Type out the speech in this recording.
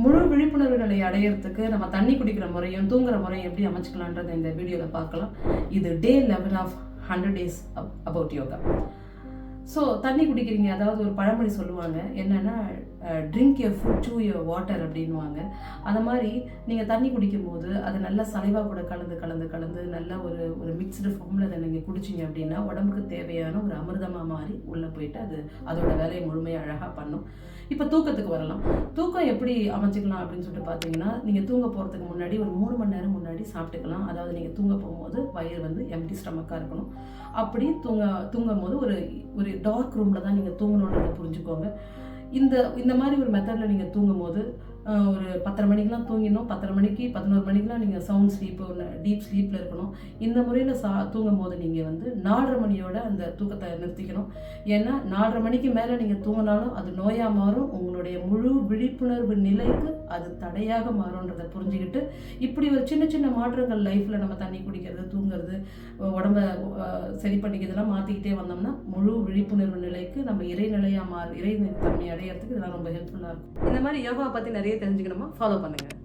முழு விழிப்புணர்வு நிலை அடையிறதுக்கு நம்ம தண்ணி குடிக்கிற முறையும் தூங்குற முறையும் எப்படி அமைச்சுக்கலான்றதை இந்த வீடியோவில் பார்க்கலாம். இது day 11 of 100 days about yoga. So தண்ணி குடிக்கிறீங்க, அதாவது ஒரு பழமொழி சொல்லுவாங்க என்னென்னா drink your food chew your water அப்படின்வாங்க. அந்த மாதிரி நீங்கள் தண்ணி குடிக்கும் போது அது நல்ல சலைவா கூட கலந்து நல்ல ஒரு மிக்ஸ்டு ஃபார்மில் அதை நீங்கள் குடிச்சிங்க அப்படின்னா உடம்புக்கு தேவையான ஒரு அமிர்தமாக மாறி உள்ளே போயிட்டு அது அதோட வேலையை முழுமையாக அழகாக பண்ணும். இப்போ தூக்கத்துக்கு வரலாம். தூக்கம் எப்படி அமைச்சிக்கலாம் அப்படின்னு சொல்லிட்டு பார்த்தீங்கன்னா, நீங்கள் தூங்க போகிறதுக்கு முன்னாடி ஒரு 3 மணி நேரம் முன்னாடி சாப்பிட்டுக்கலாம். அதாவது நீங்கள் தூங்க போகும்போது வயிறு வந்து எம்டி ஸ்டமக்காக இருக்கணும். அப்படி தூங்கும் போது ஒரு டார்க் ரூமில் தான் நீங்கள் தூங்கணுன்றதை புரிஞ்சுக்கோங்க. இந்த மாதிரி ஒரு மெத்தடில் நீங்கள் தூங்கும் போது ஒரு 10:30 மணிக்கெலாம் தூங்கிடணும். 10:30 மணிக்கு 11 மணிக்கெலாம் நீங்கள் சவுண்ட் ஸ்லீப்பு டீப் ஸ்லீப்பில் இருக்கணும். இந்த முறையில் தூங்கும் போது நீங்கள் வந்து 4:30 மணியோட அந்த தூக்கத்தை நிறுத்திக்கணும். ஏன்னா 4:30 மணிக்கு மேலே நீங்கள் தூங்கினாலும் அது நோயாக மாறும். உங்களுடைய முழு விழிப்புணர்வு நிலைக்கு அது தடையாக மாறும்ன்றதை புரிஞ்சுக்கிட்டு இப்படி ஒரு சின்ன சின்ன மாற்றங்கள் லைஃப்பில் நம்ம தண்ணி குடிக்கிறது, தூங்குறது, உடம்ப சரி பண்ணிக்கிறதுலாம் மாற்றிக்கிட்டே வந்தோம்னா முழு விழிப்புணர்வு நிலைக்கு நம்ம இறைத்தன்மை அடையிறதுக்கு இதெல்லாம் ரொம்ப ஹெல்ப்ஃபுல்லாக இருக்கும். இந்த மாதிரி யோகாவை பற்றி நிறைய தெரிஞ்சுக்கணுமா, ஃபாலோ பண்ணுங்கள்.